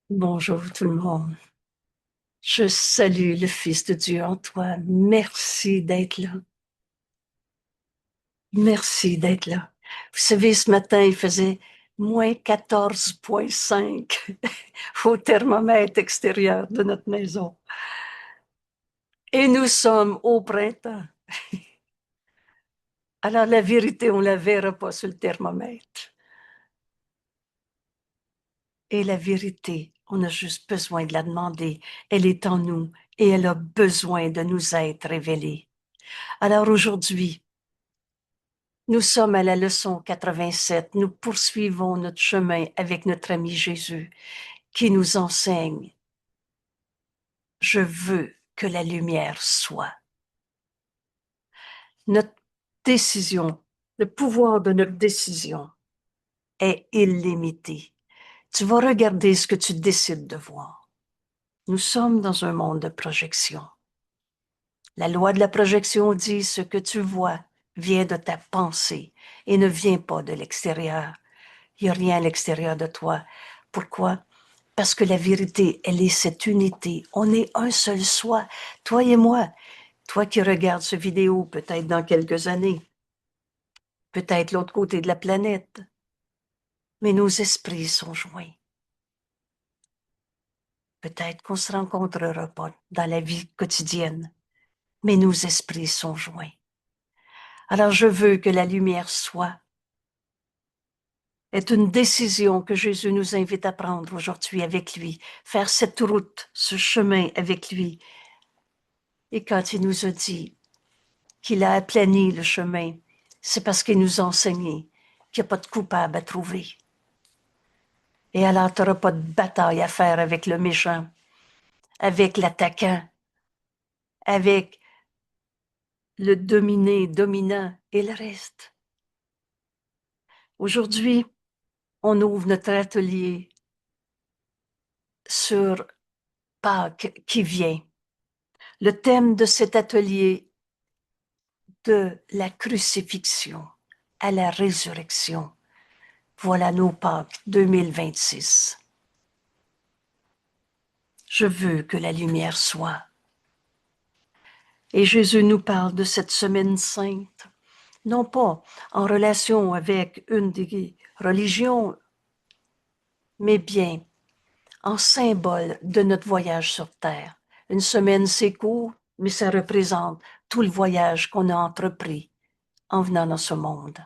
Bonjour tout le monde. Je salue le Fils de Dieu en toi. Merci d'être là. Merci d'être là. Vous savez, ce matin, il faisait moins 14,5 au thermomètre extérieur de notre maison. Et nous sommes au printemps. Alors la vérité, on ne la verra pas sur le thermomètre. Et la vérité, on a juste besoin de la demander. Elle est en nous et elle a besoin de nous être révélée. Alors aujourd'hui, nous sommes à la leçon 87. Nous poursuivons notre chemin avec notre ami Jésus qui nous enseigne. Je veux que la lumière soit. Notre décision, le pouvoir de notre décision est illimité. Tu vas regarder ce que tu décides de voir. Nous sommes dans un monde de projection. La loi de la projection dit ce que tu vois vient de ta pensée et ne vient pas de l'extérieur. Il n'y a rien à l'extérieur de toi. Pourquoi? Parce que la vérité, elle est cette unité. On est un seul soi, toi et moi. Toi qui regardes cette vidéo, peut-être dans quelques années, peut-être l'autre côté de la planète, mais nos esprits sont joints. Peut-être qu'on ne se rencontrera pas dans la vie quotidienne, mais nos esprits sont joints. Alors je veux que la lumière soit est une décision que Jésus nous invite à prendre aujourd'hui avec lui, faire cette route, ce chemin avec lui. Et quand il nous a dit qu'il a aplani le chemin, c'est parce qu'il nous a enseigné qu'il n'y a pas de coupable à trouver. Et alors, tu n'auras pas de bataille à faire avec le méchant, avec l'attaquant, avec le dominé, dominant et le reste. Aujourd'hui, on ouvre notre atelier sur Pâques qui vient. Le thème de cet atelier de la crucifixion à la résurrection. Voilà nos Pâques 2026. Je veux que la lumière soit. Et Jésus nous parle de cette semaine sainte, non pas en relation avec une des religions, mais bien en symbole de notre voyage sur Terre. Une semaine, c'est court, mais ça représente tout le voyage qu'on a entrepris en venant dans ce monde.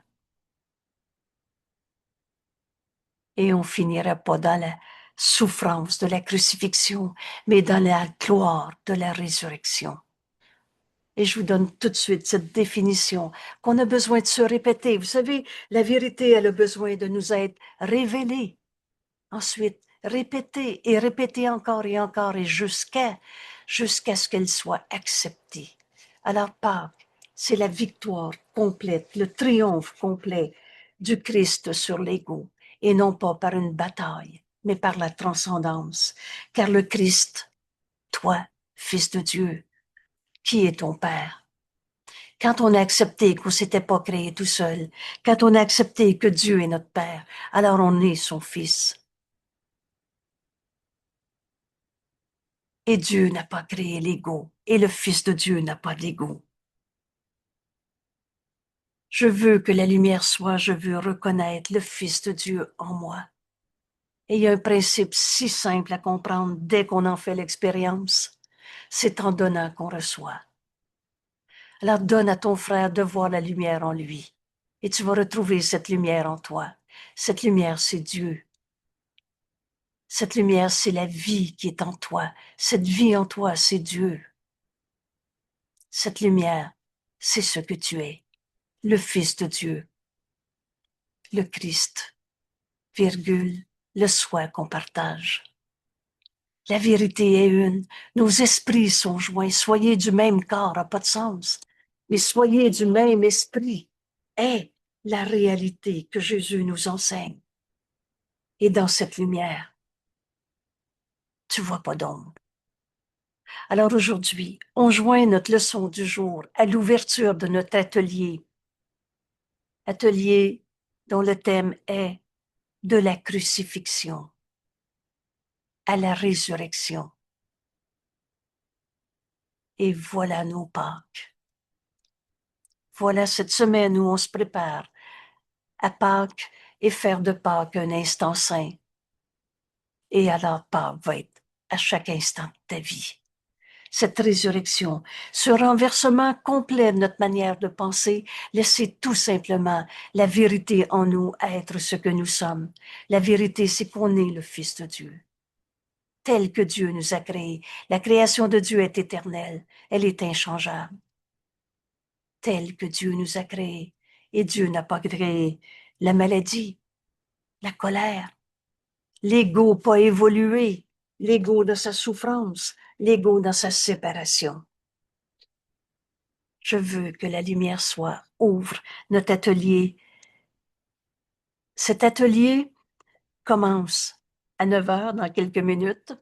Et on finira pas dans la souffrance de la crucifixion, mais dans la gloire de la résurrection. Et je vous donne tout de suite cette définition qu'on a besoin de se répéter. Vous savez, la vérité, elle a besoin de nous être révélée. Ensuite, répéter et répéter encore et jusqu'à ce qu'elle soit acceptée. Alors, Pâques, c'est la victoire complète, le triomphe complet du Christ sur l'ego, et non pas par une bataille, mais par la transcendance. Car le Christ, toi, Fils de Dieu, qui est ton Père? Quand on a accepté qu'on ne s'était pas créé tout seul, quand on a accepté que Dieu est notre Père, alors on est son Fils. Et Dieu n'a pas créé l'ego, et le Fils de Dieu n'a pas d'ego. Je veux que la lumière soit, je veux reconnaître le Fils de Dieu en moi. Et il y a un principe si simple à comprendre dès qu'on en fait l'expérience. C'est en donnant qu'on reçoit. Alors donne à ton frère de voir la lumière en lui. Et tu vas retrouver cette lumière en toi. Cette lumière, c'est Dieu. Cette lumière, c'est la vie qui est en toi. Cette vie en toi, c'est Dieu. Cette lumière, c'est ce que tu es. Le Fils de Dieu, le Christ, virgule, le soi qu'on partage. La vérité est une. Nos esprits sont joints. Soyez du même corps, n'a pas de sens. Mais soyez du même esprit est la réalité que Jésus nous enseigne. Et dans cette lumière, tu vois pas d'ombre. Alors aujourd'hui, on joint notre leçon du jour à l'ouverture de notre atelier. Atelier dont le thème est de la crucifixion à la résurrection. Et voilà nos Pâques. Voilà cette semaine où on se prépare à Pâques et faire de Pâques un instant saint. Et alors Pâques va être à chaque instant de ta vie. Cette résurrection, ce renversement complet de notre manière de penser, laisser tout simplement la vérité en nous être ce que nous sommes. La vérité, c'est qu'on est le Fils de Dieu, tel que Dieu nous a créés. La création de Dieu est éternelle, elle est inchangeable, telle que Dieu nous a créés. Et Dieu n'a pas créé la maladie, la colère, l'ego pas évolué, l'ego de sa souffrance, l'ego dans sa séparation. Je veux que la lumière soit, ouvre notre atelier. Cet atelier commence à 9 heures dans quelques minutes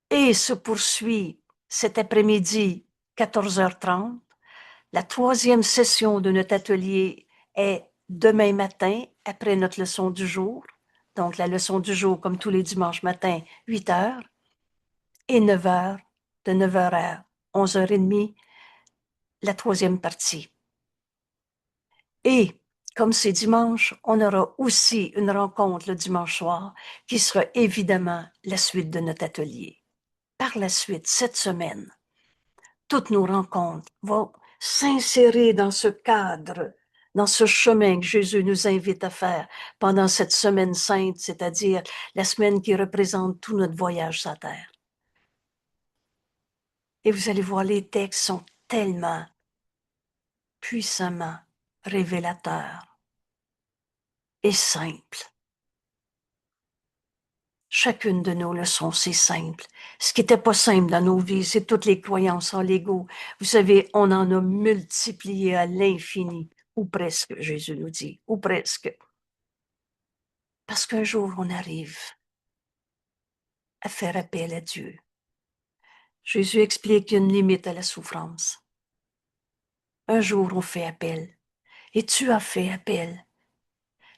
et se poursuit cet après-midi 14h30. La troisième session de notre atelier est demain matin après notre leçon du jour. Donc la leçon du jour, comme tous les dimanches matins, 8 heures et 9 heures, de 9 heures à 11h30, la troisième partie. Et comme c'est dimanche, on aura aussi une rencontre le dimanche soir qui sera évidemment la suite de notre atelier. Par la suite, cette semaine, toutes nos rencontres vont s'insérer dans ce cadre, dans ce chemin que Jésus nous invite à faire pendant cette semaine sainte, c'est-à-dire la semaine qui représente tout notre voyage sur la terre. Et vous allez voir, les textes sont tellement puissamment révélateurs et simples. Chacune de nos leçons, c'est simple. Ce qui n'était pas simple dans nos vies, c'est toutes les croyances en l'ego. Vous savez, on en a multiplié à l'infini, ou presque, Jésus nous dit, ou presque. Parce qu'un jour, on arrive à faire appel à Dieu. Jésus explique qu'il y a une limite à la souffrance. Un jour, on fait appel. Et tu as fait appel.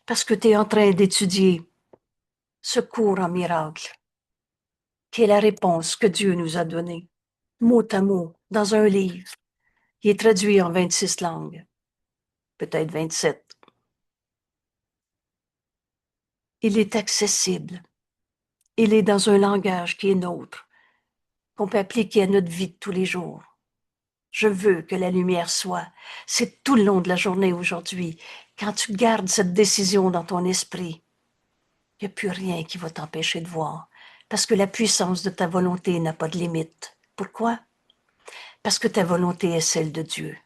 Parce que tu es en train d'étudier ce cours en miracle, qui est la réponse que Dieu nous a donnée, mot à mot, dans un livre. Il est traduit en 26 langues, peut-être 27. Il est accessible. Il est dans un langage qui est nôtre, qu'on peut appliquer à notre vie de tous les jours. Je veux que la lumière soit. C'est tout le long de la journée aujourd'hui. Quand tu gardes cette décision dans ton esprit, il n'y a plus rien qui va t'empêcher de voir. Parce que la puissance de ta volonté n'a pas de limite. Pourquoi? Parce que ta volonté est celle de Dieu.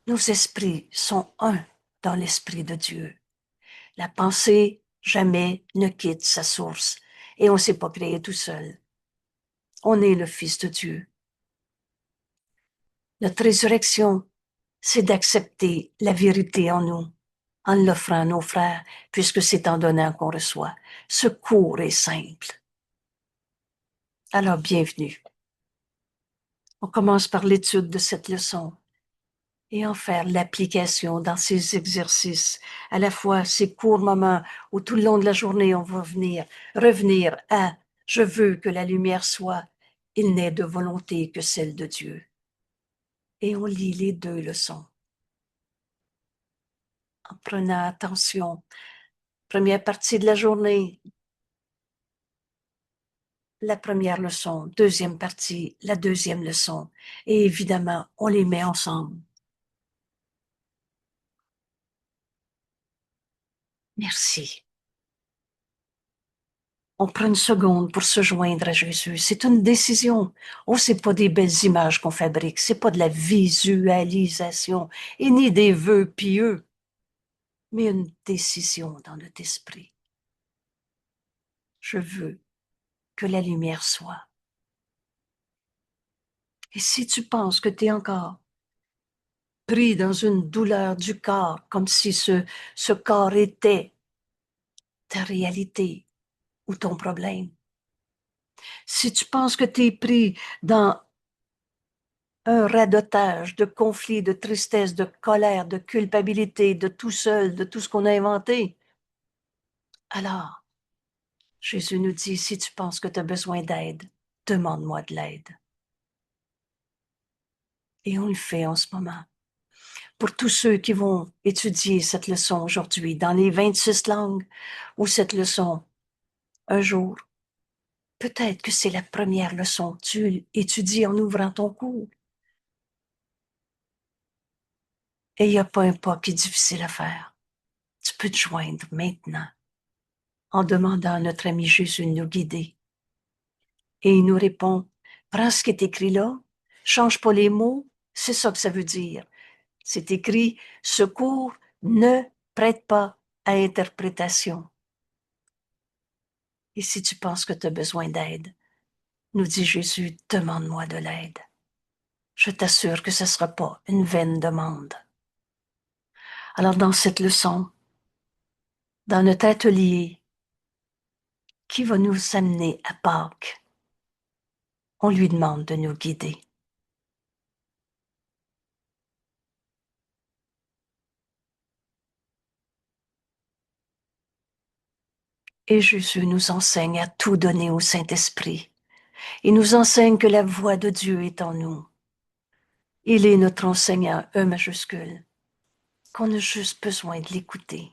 Nos esprits sont un dans l'esprit de Dieu. La pensée jamais ne quitte sa source et on ne s'est pas créé tout seul. On est le Fils de Dieu. Notre résurrection, c'est d'accepter la vérité en nous, en l'offrant à nos frères, puisque c'est en donnant qu'on reçoit. Ce cours est simple. Alors, bienvenue. On commence par l'étude de cette leçon et en faire l'application dans ces exercices, à la fois ces courts moments où tout le long de la journée, on va revenir à « je veux que la lumière soit », il n'est de volonté que celle de Dieu. Et on lit les deux leçons en prenant attention. Première partie de la journée, la première leçon, deuxième partie, la deuxième leçon. Et évidemment, on les met ensemble. Merci. On prend une seconde pour se joindre à Jésus. C'est une décision. Oh, c'est pas des belles images qu'on fabrique. C'est pas de la visualisation et ni des vœux pieux, mais une décision dans notre esprit. Je veux que la lumière soit. Et si tu penses que tu es encore pris dans une douleur du corps, comme si ce corps était ta réalité ou ton problème, si tu penses que tu es pris dans un radotage de conflits, de tristesse, de colère, de culpabilité, de tout seul, de tout ce qu'on a inventé, alors Jésus nous dit, si tu penses que tu as besoin d'aide, demande-moi de l'aide. Et on le fait en ce moment. Pour tous ceux qui vont étudier cette leçon aujourd'hui dans les 26 langues ou cette leçon un jour, peut-être que c'est la première leçon que tu étudies en ouvrant ton cours. Et il n'y a pas un pas qui est difficile à faire. Tu peux te joindre maintenant en demandant à notre ami Jésus de nous guider. Et il nous répond, prends ce qui est écrit là, change pas les mots, c'est ça que ça veut dire. C'est écrit, secours ne prête pas à interprétation. Et si tu penses que tu as besoin d'aide, nous dit Jésus, demande-moi de l'aide. Je t'assure que ce ne sera pas une vaine demande. Alors dans cette leçon, dans notre atelier qui va nous amener à Pâques, on lui demande de nous guider. Et Jésus nous enseigne à tout donner au Saint-Esprit. Il nous enseigne que la voix de Dieu est en nous. Il est notre enseignant, E majuscule, qu'on a juste besoin de l'écouter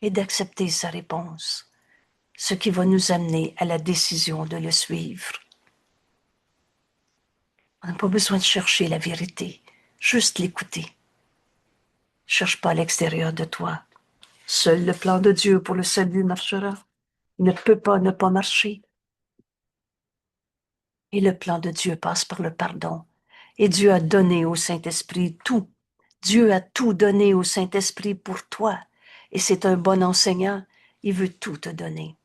et d'accepter sa réponse, ce qui va nous amener à la décision de le suivre. On n'a pas besoin de chercher la vérité, juste l'écouter. Cherche pas à l'extérieur de toi. Seul le plan de Dieu pour le salut marchera. Il ne peut pas ne pas marcher. Et le plan de Dieu passe par le pardon. Et Dieu a donné au Saint-Esprit tout. Dieu a tout donné au Saint-Esprit pour toi. Et c'est un bon enseignant. Il veut tout te donner.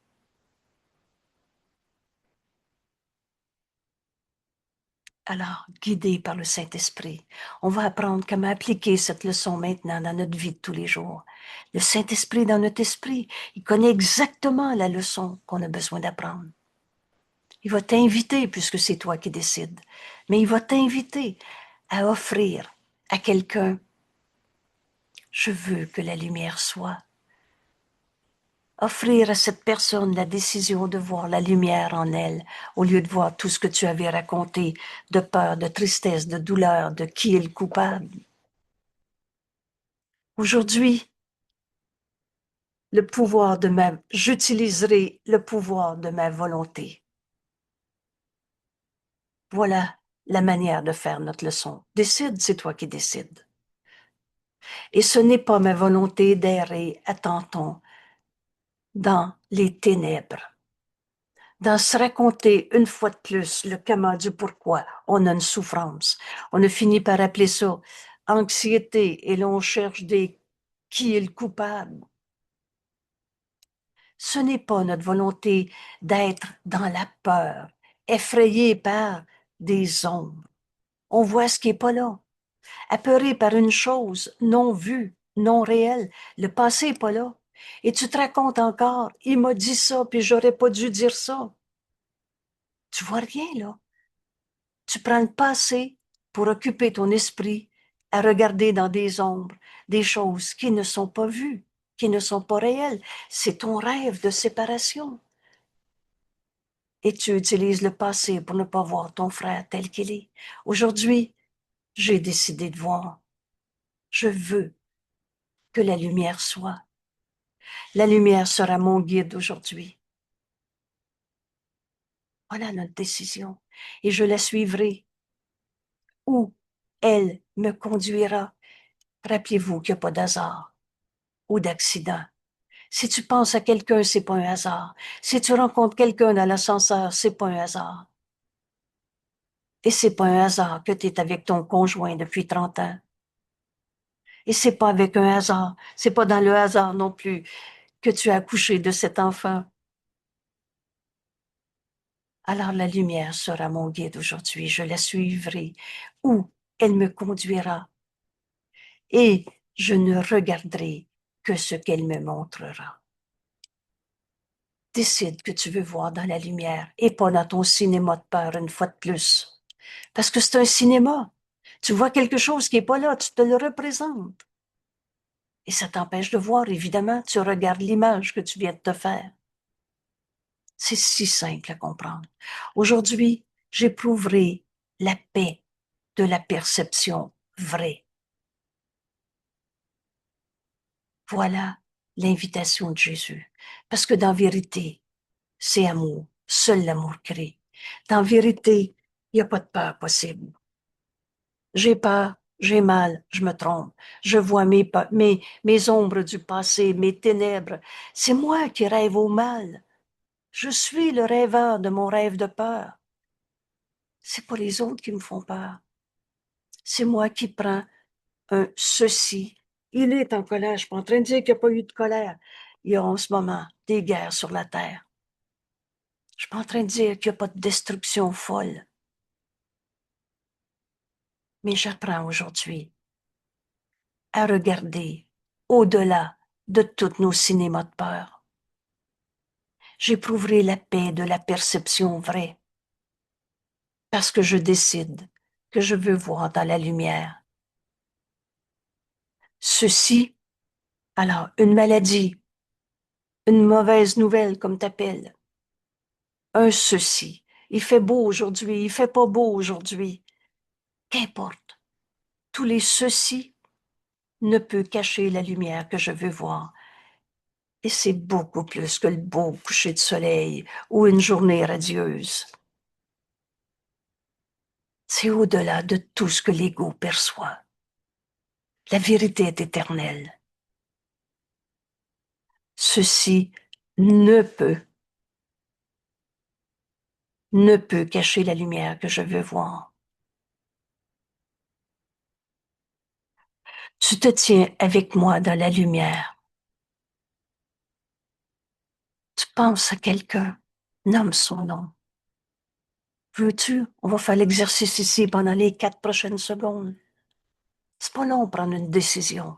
Alors, guidé par le Saint-Esprit, on va apprendre comment appliquer cette leçon maintenant dans notre vie de tous les jours. Le Saint-Esprit dans notre esprit, il connaît exactement la leçon qu'on a besoin d'apprendre. Il va t'inviter, puisque c'est toi qui décides, mais il va t'inviter à offrir à quelqu'un, je veux que la lumière soit. Offrir à cette personne la décision de voir la lumière en elle, au lieu de voir tout ce que tu avais raconté de peur, de tristesse, de douleur, de qui est le coupable. Aujourd'hui, j'utiliserai le pouvoir de ma volonté. Voilà la manière de faire notre leçon. Décide, c'est toi qui décides. Et ce n'est pas ma volonté d'errer à tâtons dans les ténèbres, dans se raconter une fois de plus le comment du pourquoi on a une souffrance. On a fini par appeler ça anxiété et l'on cherche qui est le coupable. Ce n'est pas notre volonté d'être dans la peur, effrayé par des ombres. On voit ce qui n'est pas là. Apeuré par une chose non vue, non réelle. Le passé n'est pas là. Et tu te racontes encore, il m'a dit ça, puis j'aurais pas dû dire ça. Tu vois rien, là. Tu prends le passé pour occuper ton esprit à regarder dans des ombres des choses qui ne sont pas vues, qui ne sont pas réelles. C'est ton rêve de séparation. Et tu utilises le passé pour ne pas voir ton frère tel qu'il est. Aujourd'hui, j'ai décidé de voir. Je veux que la lumière soit. La lumière sera mon guide aujourd'hui. Voilà notre décision. Et je la suivrai où elle me conduira. Rappelez-vous qu'il n'y a pas d'hasard ou d'accident. Si tu penses à quelqu'un, c'est pas un hasard. Si tu rencontres quelqu'un dans l'ascenseur, c'est pas un hasard. Et c'est pas un hasard que tu es avec ton conjoint depuis 30 ans. Et c'est pas avec un hasard. C'est pas dans le hasard non plus que tu as accouché de cet enfant. Alors la lumière sera mon guide aujourd'hui. Je la suivrai où elle me conduira. Et je ne regarderai que ce qu'elle me montrera. Décide que tu veux voir dans la lumière et pas dans ton cinéma de peur une fois de plus. Parce que c'est un cinéma. Tu vois quelque chose qui n'est pas là, tu te le représentes. Et ça t'empêche de voir, évidemment, tu regardes l'image que tu viens de te faire. C'est si simple à comprendre. Aujourd'hui, j'éprouverai la paix de la perception vraie. Voilà l'invitation de Jésus. Parce que dans vérité, c'est amour. Seul l'amour crée. Dans vérité, il n'y a pas de peur possible. J'ai peur, j'ai mal, je me trompe. Je vois mes ombres du passé, mes ténèbres. C'est moi qui rêve au mal. Je suis le rêveur de mon rêve de peur. C'est pas les autres qui me font peur. C'est moi qui prends un ceci. Il est en colère. Je suis pas en train de dire qu'il n'y a pas eu de colère. Il y a en ce moment des guerres sur la terre. Je suis pas en train de dire qu'il n'y a pas de destruction folle. Mais j'apprends aujourd'hui à regarder au-delà de tous nos cinémas de peur. J'éprouverai la paix de la perception vraie parce que je décide que je veux voir dans la lumière. Ceci, alors, une maladie, une mauvaise nouvelle comme t'appelles, un ceci. Il fait beau aujourd'hui, il fait pas beau aujourd'hui. Qu'importe. Tous les ceci ne peut cacher la lumière que je veux voir. Et c'est beaucoup plus que le beau coucher de soleil ou une journée radieuse. C'est au-delà de tout ce que l'ego perçoit. La vérité est éternelle. Ceci ne peut cacher la lumière que je veux voir. Tu te tiens avec moi dans la lumière. Tu penses à quelqu'un, nomme son nom. Veux-tu? On va faire l'exercice ici pendant les 4 prochaines secondes. C'est pas long de prendre une décision.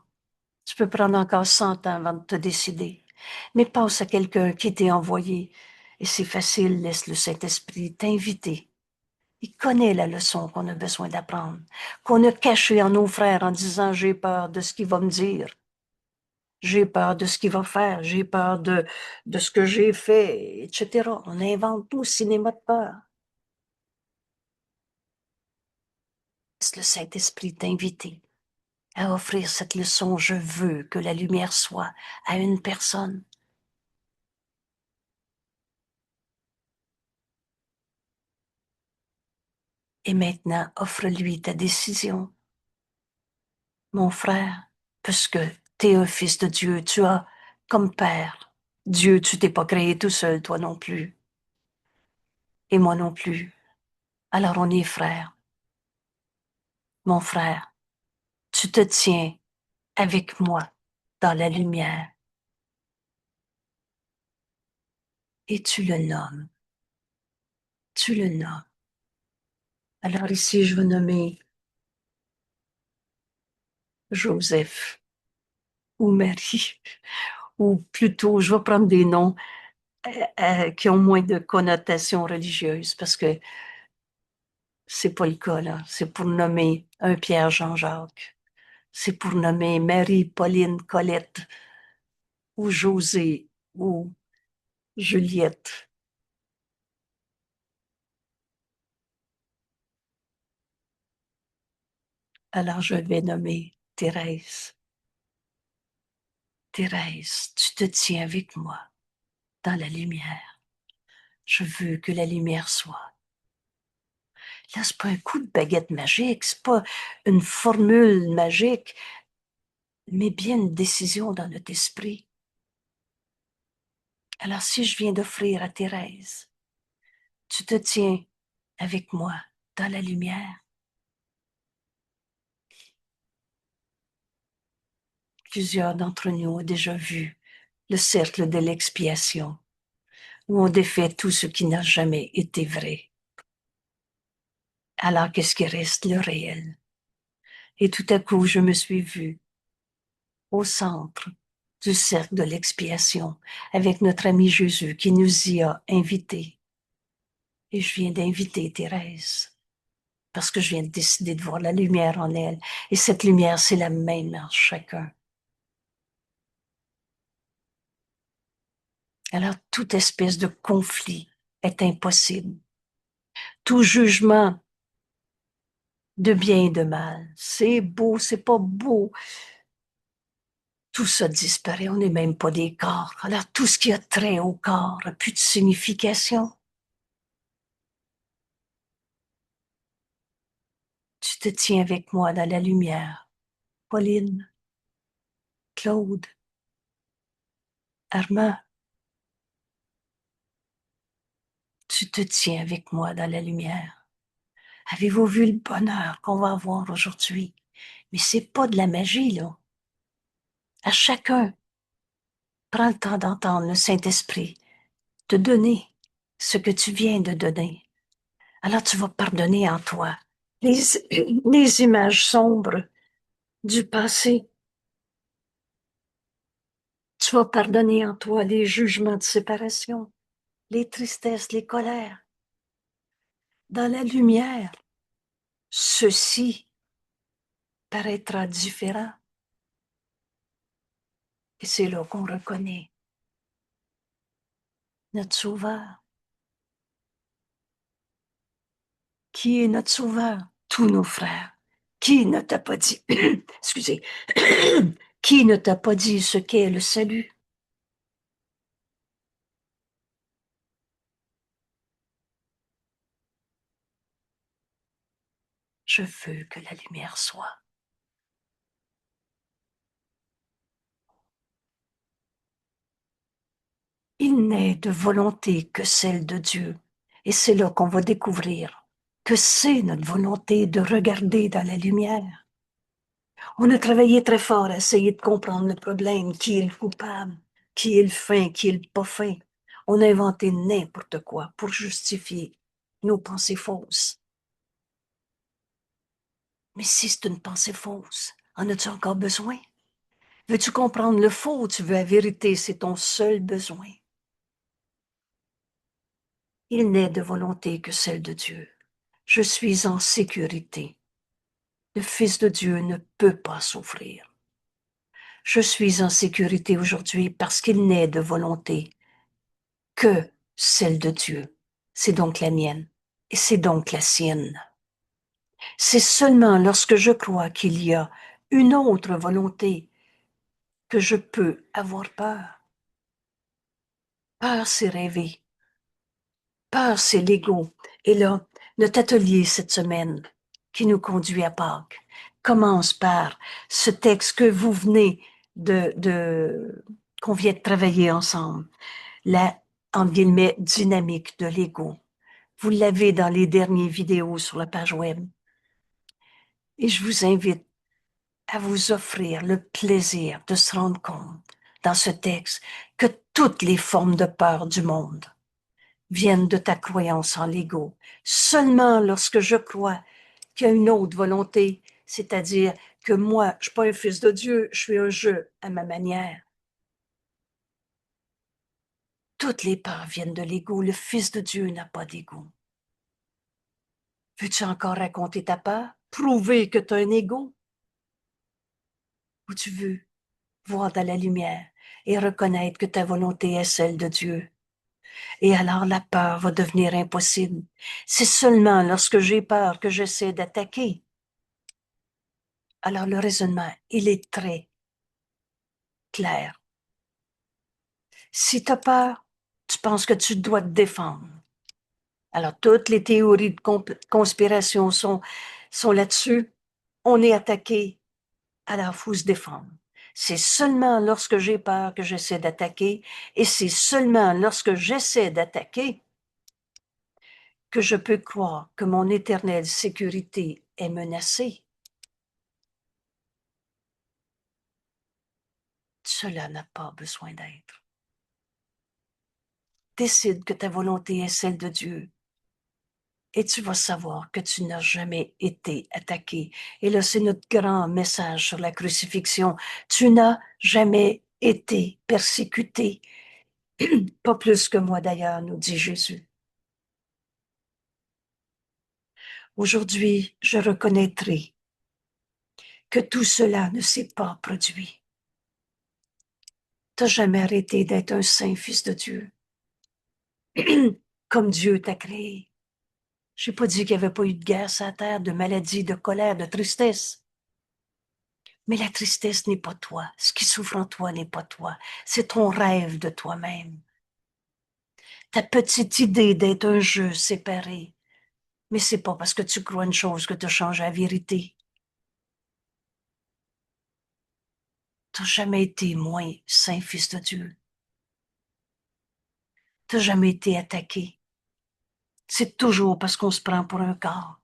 Tu peux prendre encore 100 ans avant de te décider. Mais pense à quelqu'un qui t'est envoyé. Et c'est facile, laisse le Saint-Esprit t'inviter. Il connaît la leçon qu'on a besoin d'apprendre, qu'on a cachée en nos frères en disant j'ai peur de ce qu'il va me dire. J'ai peur de ce qu'il va faire, j'ai peur de ce que j'ai fait, etc. On invente tout cinéma de peur. Laisse le Saint-Esprit t'inviter à offrir cette leçon. Je veux que la lumière soit à une personne. Et maintenant, offre-lui ta décision. Mon frère, puisque tu es un fils de Dieu, tu as comme père. Dieu, tu t'es pas créé tout seul, toi non plus. Et moi non plus. Alors on est frères. Mon frère, tu te tiens avec moi dans la lumière et tu le nommes. Tu le nommes. Alors ici, je vais nommer Joseph ou Marie, ou plutôt, je vais prendre des noms qui ont moins de connotations religieuses parce que c'est pas le cas, là. C'est pour nommer un Pierre Jean-Jacques. C'est pour nommer Marie, Pauline, Colette, ou José, ou Juliette. Alors je vais nommer Thérèse. Thérèse, tu te tiens avec moi dans la lumière. Je veux que la lumière soit. Là, c'est pas un coup de baguette magique, c'est pas une formule magique, mais bien une décision dans notre esprit. Alors, si je viens d'offrir à Thérèse, tu te tiens avec moi dans la lumière. Plusieurs d'entre nous ont déjà vu le cercle de l'expiation, où on défait tout ce qui n'a jamais été vrai. Alors, qu'est-ce qui reste? Le réel. Et tout à coup, je me suis vue au centre du cercle de l'expiation avec notre ami Jésus qui nous y a invités. Et je viens d'inviter Thérèse parce que je viens de décider de voir la lumière en elle. Et cette lumière, c'est la même en chacun. Alors, toute espèce de conflit est impossible. Tout jugement de bien et de mal, c'est beau, c'est pas beau, tout ça disparaît, on n'est même pas des corps. Alors, tout ce qui a trait au corps n'a plus de signification. Tu te tiens avec moi dans la lumière. Pauline, Claude, Armand, tu te tiens avec moi dans la lumière. Avez-vous vu le bonheur qu'on va avoir aujourd'hui? Mais c'est pas de la magie, là. À chacun, prends le temps d'entendre le Saint-Esprit te donner ce que tu viens de donner. Alors tu vas pardonner en toi les, les images sombres du passé. Tu vas pardonner en toi les jugements de séparation, les tristesses, les colères. Dans la lumière, ceci paraîtra différent. Et c'est là qu'on reconnaît notre Sauveur. Qui est notre Sauveur? Tous nos frères. Qui ne t'a pas dit, excusez, qui ne t'a pas dit ce qu'est le salut? Je veux que la lumière soit. Il n'est de volonté que celle de Dieu. Et c'est là qu'on va découvrir que c'est notre volonté de regarder dans la lumière. On a travaillé très fort à essayer de comprendre le problème, qui est le coupable, qui est le fin, qui est le pas fin. On a inventé n'importe quoi pour justifier nos pensées fausses. Mais si c'est une pensée fausse, en as-tu encore besoin? Veux-tu comprendre le faux ou tu veux la vérité? C'est ton seul besoin. Il n'est de volonté que celle de Dieu. Je suis en sécurité. Le Fils de Dieu ne peut pas souffrir. Je suis en sécurité aujourd'hui parce qu'il n'est de volonté que celle de Dieu. C'est donc la mienne et c'est donc la sienne. C'est seulement lorsque je crois qu'il y a une autre volonté que je peux avoir peur. Peur, c'est rêver. Peur, c'est l'ego. Et là, notre atelier cette semaine, qui nous conduit à Pâques, commence par ce texte que vous venez qu'on vient de travailler ensemble, la, entre guillemets, dynamique de l'ego. Vous l'avez dans les dernières vidéos sur la page web. Et je vous invite à vous offrir le plaisir de se rendre compte dans ce texte que toutes les formes de peur du monde viennent de ta croyance en l'ego. Seulement lorsque je crois qu'il y a une autre volonté, c'est-à-dire que moi, je ne suis pas un fils de Dieu, je suis un jeu à ma manière. Toutes les peurs viennent de l'ego. Le Fils de Dieu n'a pas d'ego. Veux-tu encore raconter ta peur? Prouver que tu as un ego? Ou tu veux voir dans la lumière et reconnaître que ta volonté est celle de Dieu? Et alors la peur va devenir impossible. C'est seulement lorsque j'ai peur que j'essaie d'attaquer. Alors le raisonnement, il est très clair. Si tu as peur, tu penses que tu dois te défendre. Alors toutes les théories de conspiration sont là-dessus. On est attaqué, alors il faut se défendre. C'est seulement lorsque j'ai peur que j'essaie d'attaquer, et c'est seulement lorsque j'essaie d'attaquer que je peux croire que mon éternelle sécurité est menacée. Cela n'a pas besoin d'être. Décide que ta volonté est celle de Dieu et tu vas savoir que tu n'as jamais été attaqué. Et là, c'est notre grand message sur la crucifixion. Tu n'as jamais été persécuté. Pas plus que moi d'ailleurs, nous dit Jésus. Aujourd'hui, je reconnaîtrai que tout cela ne s'est pas produit. T'as jamais arrêté d'être un saint fils de Dieu, comme Dieu t'a créé. J'ai pas dit qu'il n'y avait pas eu de guerre sur la terre, de maladie, de colère, de tristesse. Mais la tristesse n'est pas toi. Ce qui souffre en toi n'est pas toi. C'est ton rêve de toi-même. Ta petite idée d'être un jeu séparé. Mais c'est pas parce que tu crois une chose que tu changes la vérité. T'as jamais été moins saint fils de Dieu. T'as jamais été attaqué. C'est toujours parce qu'on se prend pour un corps.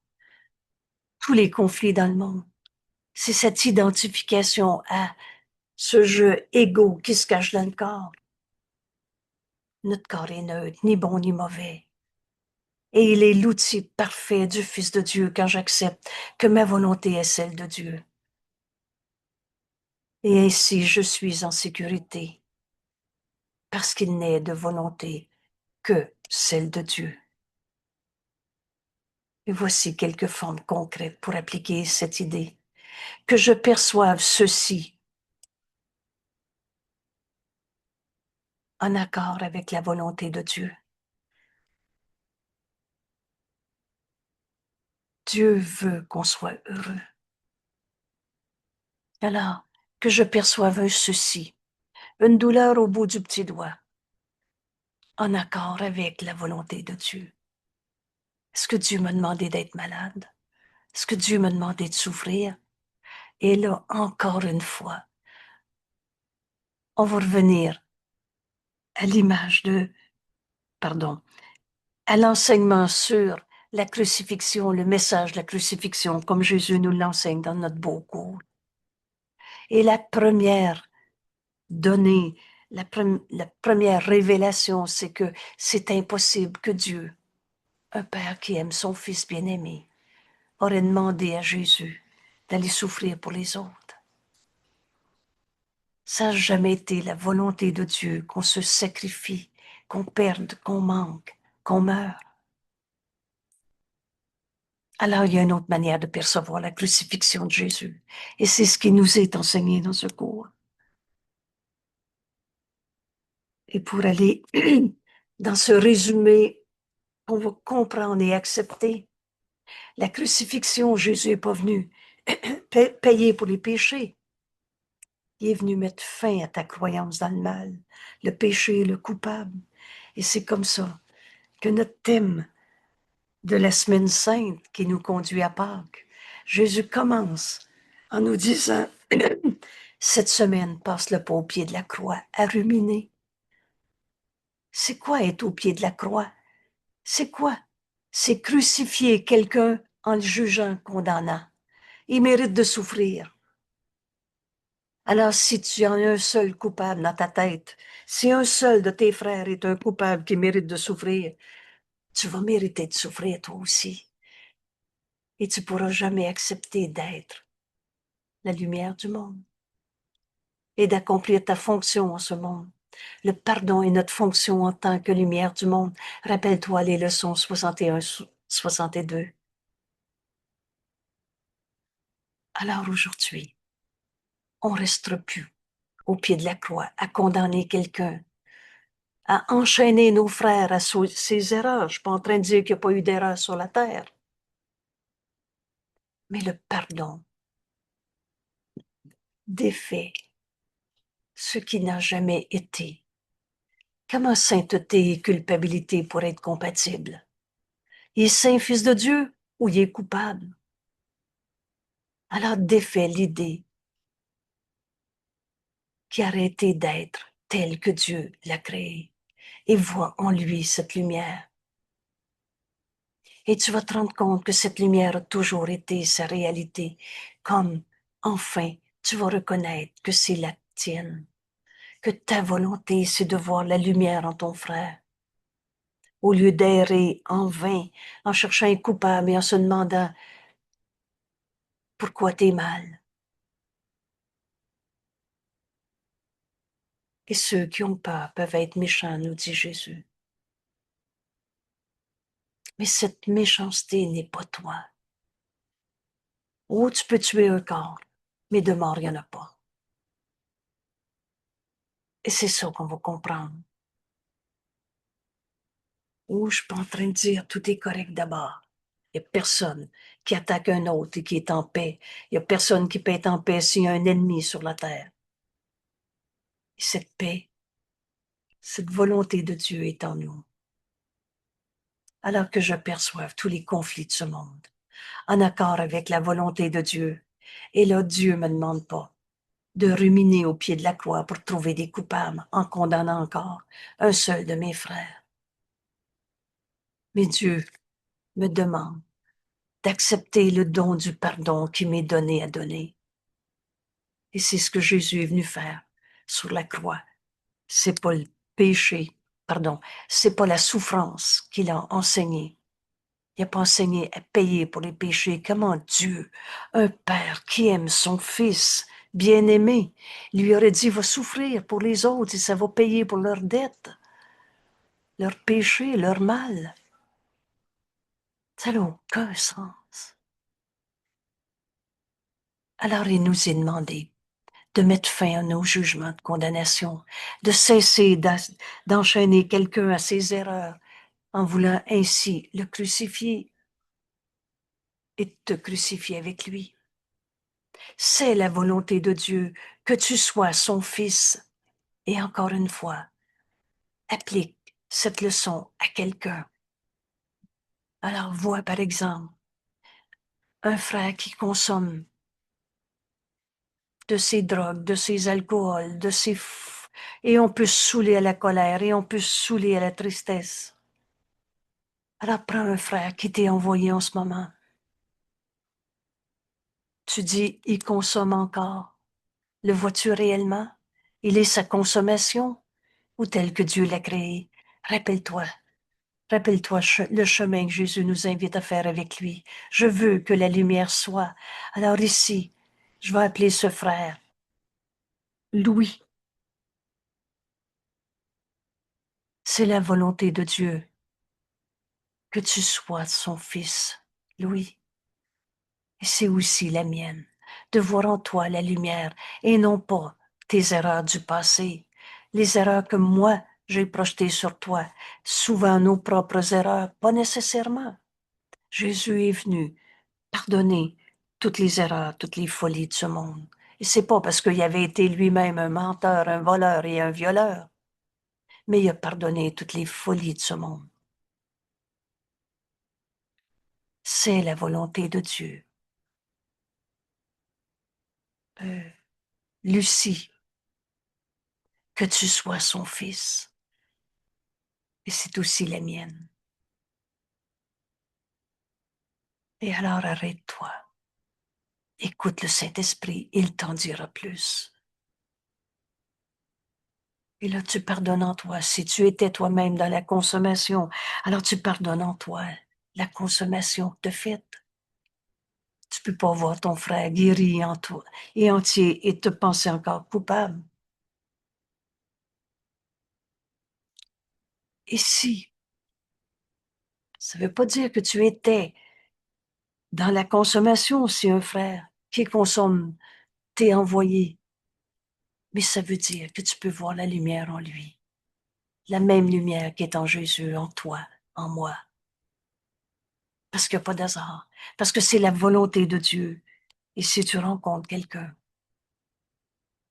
Tous les conflits dans le monde, c'est cette identification à ce jeu égo qui se cache dans le corps. Notre corps est neutre, ni bon ni mauvais. Et il est l'outil parfait du Fils de Dieu quand j'accepte que ma volonté est celle de Dieu. Et ainsi je suis en sécurité, parce qu'il n'est de volonté que celle de Dieu. Et voici quelques formes concrètes pour appliquer cette idée. Que je perçoive ceci en accord avec la volonté de Dieu. Dieu veut qu'on soit heureux. Alors, que je perçoive un ceci, une douleur au bout du petit doigt, en accord avec la volonté de Dieu. Est-ce que Dieu m'a demandé d'être malade? Est-ce que Dieu m'a demandé de souffrir? Et là, encore une fois, on va revenir à l'image à l'enseignement sur la crucifixion, le message de la crucifixion, comme Jésus nous l'enseigne dans notre beau cours. Et la première donnée, la première révélation, c'est que c'est impossible que Dieu, un Père qui aime son Fils bien-aimé, aurait demandé à Jésus d'aller souffrir pour les autres. Ça n'a jamais été la volonté de Dieu qu'on se sacrifie, qu'on perde, qu'on manque, qu'on meure. Alors, il y a une autre manière de percevoir la crucifixion de Jésus. Et c'est ce qui nous est enseigné dans ce cours. Et pour aller dans ce résumé qu'on va comprendre et accepter, la crucifixion, Jésus n'est pas venu payer pour les péchés. Il est venu mettre fin à ta croyance dans le mal, le péché, le coupable. Et c'est comme ça que notre thème de la semaine sainte qui nous conduit à Pâques, Jésus commence en nous disant, cette semaine, passe-le pas au pied de la croix, à ruminer. C'est quoi être au pied de la croix? C'est quoi? C'est crucifier quelqu'un en le jugeant, condamnant. Il mérite de souffrir. Alors, si tu en as un seul coupable dans ta tête, si un seul de tes frères est un coupable qui mérite de souffrir, tu vas mériter de souffrir toi aussi. Et tu pourras jamais accepter d'être la lumière du monde et d'accomplir ta fonction en ce monde. Le pardon est notre fonction en tant que lumière du monde. Rappelle-toi les leçons 61, 62. Alors aujourd'hui, on ne restera plus au pied de la croix à condamner quelqu'un, à enchaîner nos frères à ses erreurs. Je ne suis pas en train de dire qu'il n'y a pas eu d'erreur sur la terre. Mais le pardon défait ce qui n'a jamais été. Comment sainteté et culpabilité pourraient être compatibles? Il est saint fils de Dieu ou il est coupable? Alors défait l'idée qui a arrêté d'être tel que Dieu l'a créé et vois en lui cette lumière. Et tu vas te rendre compte que cette lumière a toujours été sa réalité, comme enfin tu vas reconnaître que c'est la tienne, que ta volonté c'est de voir la lumière en ton frère. Au lieu d'errer en vain, en cherchant un coupable et en se demandant pourquoi t'es mal. Et ceux qui ont peur peuvent être méchants, nous dit Jésus. Mais cette méchanceté n'est pas toi. Oh, tu peux tuer un corps, mais de mort, il n'y en a pas. Et c'est ça qu'on va comprendre. Oh, je suis pas en train de dire tout est correct d'abord. Il n'y a personne qui attaque un autre et qui est en paix. Il n'y a personne qui peut être en paix s'il y a un ennemi sur la terre. Et cette paix, cette volonté de Dieu est en nous. Alors que je perçoive tous les conflits de ce monde, en accord avec la volonté de Dieu. Et là, Dieu ne me demande pas de ruminer au pied de la croix pour trouver des coupables en condamnant encore un seul de mes frères. Mais Dieu me demande d'accepter le don du pardon qui m'est donné à donner. Et c'est ce que Jésus est venu faire sur la croix. C'est pas le péché, pardon, c'est pas la souffrance qu'il a enseigné. Il n'a pas enseigné à payer pour les péchés. Comment Dieu, un père qui aime son fils bien-aimé, lui aurait dit, va souffrir pour les autres et ça va payer pour leurs dettes, leurs péchés, leur mal. Ça n'a aucun sens. Alors il nous est demandé de mettre fin à nos jugements de condamnation, de cesser d'enchaîner quelqu'un à ses erreurs en voulant ainsi le crucifier et te crucifier avec lui. C'est la volonté de Dieu que tu sois son fils. Et encore une fois, applique cette leçon à quelqu'un. Alors vois par exemple un frère qui consomme de ces drogues, de ces alcools, et on peut se saouler à la colère et on peut se saouler à la tristesse. Alors prends un frère qui t'est envoyé en ce moment. Tu dis, il consomme encore. Le vois-tu réellement? Il est sa consommation ou tel que Dieu l'a créé? Rappelle-toi. Rappelle-toi le chemin que Jésus nous invite à faire avec lui. Je veux que la lumière soit. Alors ici, je vais appeler ce frère Louis. C'est la volonté de Dieu que tu sois son fils, Louis. Et c'est aussi la mienne, de voir en toi la lumière et non pas tes erreurs du passé, les erreurs que moi j'ai projetées sur toi, souvent nos propres erreurs, pas nécessairement. Jésus est venu pardonner toutes les erreurs, toutes les folies de ce monde. Et c'est pas parce qu'il avait été lui-même un menteur, un voleur et un violeur, mais il a pardonné toutes les folies de ce monde. C'est la volonté de Dieu. Euh, Lucie, que tu sois son fils. Et c'est aussi la mienne. Et alors arrête-toi. Écoute le Saint-Esprit, il t'en dira plus. Et là, tu pardonnes en toi. Si tu étais toi-même dans la consommation, alors tu pardonnes en toi la consommation que tu as faite. Tu peux pas voir ton frère guéri en toi et entier et te penser encore coupable. Et si, ça veut pas dire que tu étais dans la consommation si un frère qui consomme t'est envoyé, mais ça veut dire que tu peux voir la lumière en lui, la même lumière qui est en Jésus, en toi, en moi. Parce qu'il n'y a pas d'hasard, parce que c'est la volonté de Dieu. Et si tu rencontres quelqu'un,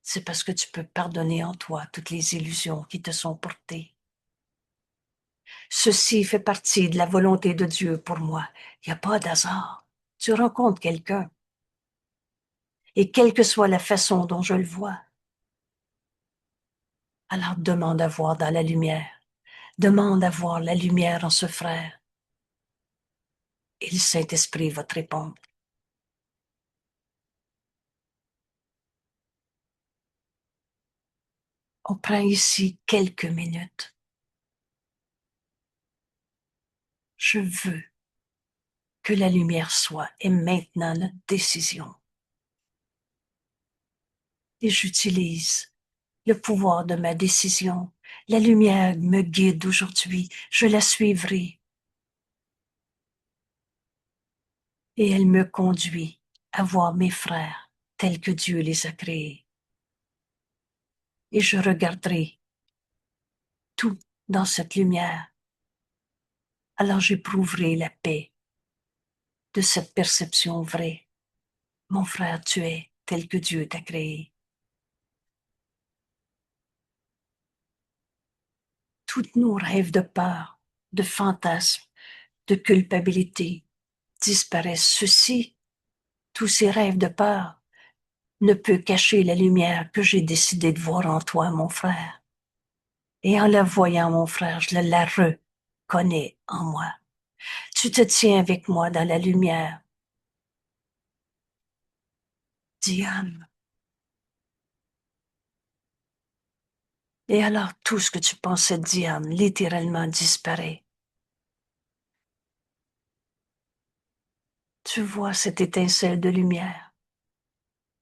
c'est parce que tu peux pardonner en toi toutes les illusions qui te sont portées. Ceci fait partie de la volonté de Dieu pour moi. Il n'y a pas d'hasard. Tu rencontres quelqu'un, et quelle que soit la façon dont je le vois, alors demande à voir dans la lumière. Demande à voir la lumière en ce frère. Et le Saint-Esprit va te répondre. On prend ici quelques minutes. Je veux que la lumière soit, et maintenant notre décision. Et j'utilise le pouvoir de ma décision. La lumière me guide aujourd'hui. Je la suivrai. Et elle me conduit à voir mes frères tels que Dieu les a créés. et je regarderai tout dans cette lumière. Alors j'éprouverai la paix de cette perception vraie. Mon frère, tu es tel que Dieu t'a créé. Tous nos rêves de peur, de fantasmes, de culpabilité disparaissent. Ceci, tous ces rêves de peur, ne peut cacher la lumière que j'ai décidé de voir en toi, mon frère. Et en la voyant, mon frère, je la reconnais en moi. Tu te tiens avec moi dans la lumière. Diane. Et alors tout ce que tu pensais de Diane littéralement disparaît. Tu vois cette étincelle de lumière.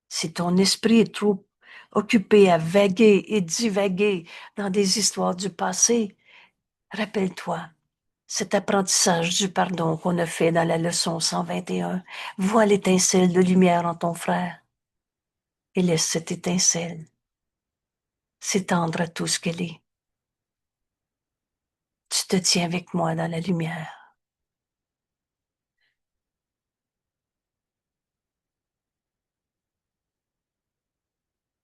Si ton esprit est trop occupé à vaguer et divaguer dans des histoires du passé, rappelle-toi cet apprentissage du pardon qu'on a fait dans la leçon 121. Vois l'étincelle de lumière en ton frère et laisse cette étincelle s'étendre à tout ce qu'elle est. Tu te tiens avec moi dans la lumière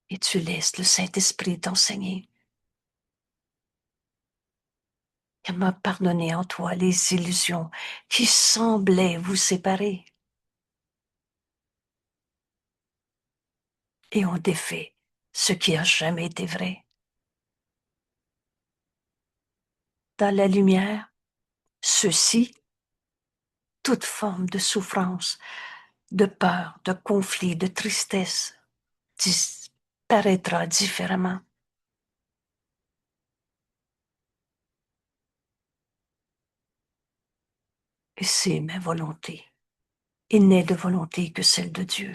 et tu laisses le Saint-Esprit t'enseigner comment pardonner en toi les illusions qui semblaient vous séparer. Et on défait ce qui a jamais été vrai. Dans la lumière, ceci, toute forme de souffrance, de peur, de conflit, de tristesse, disparaîtra différemment. Et c'est ma volonté. Il n'est de volonté que celle de Dieu.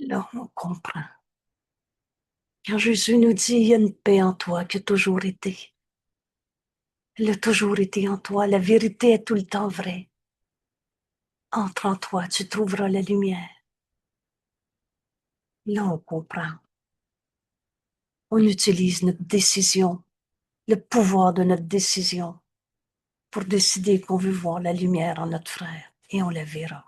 Là, on comprend. Quand Jésus nous dit, il y a une paix en toi qui a toujours été. Elle a toujours été en toi. La vérité est tout le temps vraie. Entre en toi, tu trouveras la lumière. Là, on comprend. On utilise notre décision, le pouvoir de notre décision, pour décider qu'on veut voir la lumière en notre frère. Et on la verra.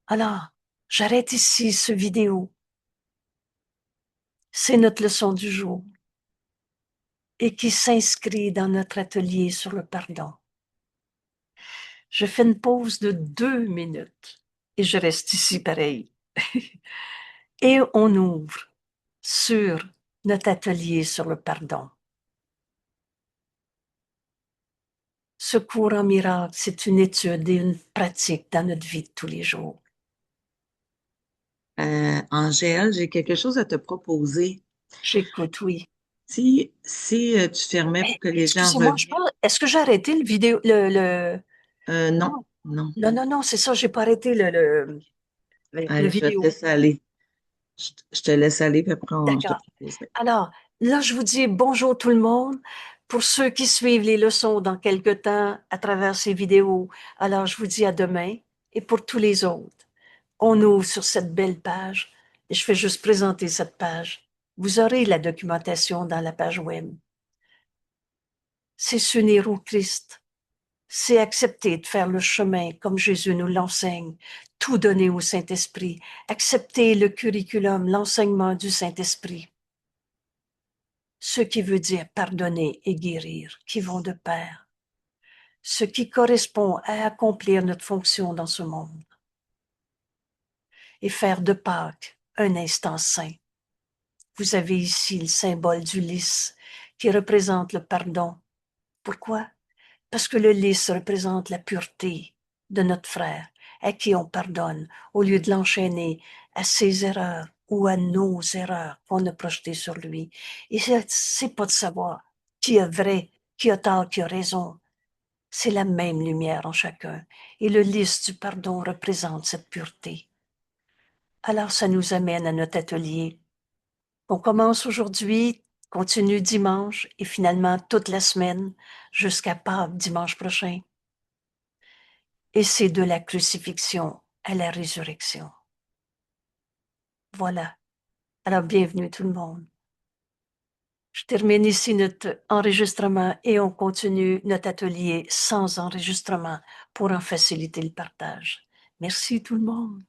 Alors, j'arrête ici ce vidéo. C'est notre leçon du jour et qui s'inscrit dans notre atelier sur le pardon. Je fais une pause de 2 minutes et je reste ici pareil. Et on ouvre sur notre atelier sur le pardon. Ce cours en miracle, c'est une étude et une pratique dans notre vie de tous les jours. Angèle, j'ai quelque chose à te proposer. J'écoute, oui. Si tu fermais pour Eh, que les gens excusez-moi, reviennent. est-ce que j'ai arrêté le vidéo, Non, non, non. non, c'est ça, j'ai pas arrêté le Allez, je vais te vidéo. laisser aller. Je te laisse aller, puis après, je te D'accord. proposerai. Alors, là, je vous dis bonjour tout le monde. Pour ceux qui suivent les leçons dans quelque temps à travers ces vidéos, alors je vous dis à demain. Et pour tous les autres, on ouvre sur cette belle page. Et je vais juste présenter cette page. Vous aurez la documentation dans la page web. C'est s'unir au Christ. C'est accepter de faire le chemin comme Jésus nous l'enseigne, tout donner au Saint-Esprit, accepter le curriculum, l'enseignement du Saint-Esprit. Ce qui veut dire pardonner et guérir, qui vont de pair. Ce qui correspond à accomplir notre fonction dans ce monde. Et faire de Pâques un instant saint. Vous avez ici le symbole du lys qui représente le pardon. Pourquoi? Parce que le lys représente la pureté de notre frère à qui on pardonne au lieu de l'enchaîner à ses erreurs ou à nos erreurs qu'on a projetées sur lui. Et c'est pas de savoir qui a vrai, qui a tort, qui a raison. C'est la même lumière en chacun. Et le lys du pardon représente cette pureté. Alors ça nous amène à notre atelier. On commence aujourd'hui, continue dimanche et finalement toute la semaine jusqu'à Pâques dimanche prochain. Et c'est de la crucifixion à la résurrection. Voilà. Alors bienvenue tout le monde. Je termine ici notre enregistrement et on continue notre atelier sans enregistrement pour en faciliter le partage. Merci tout le monde.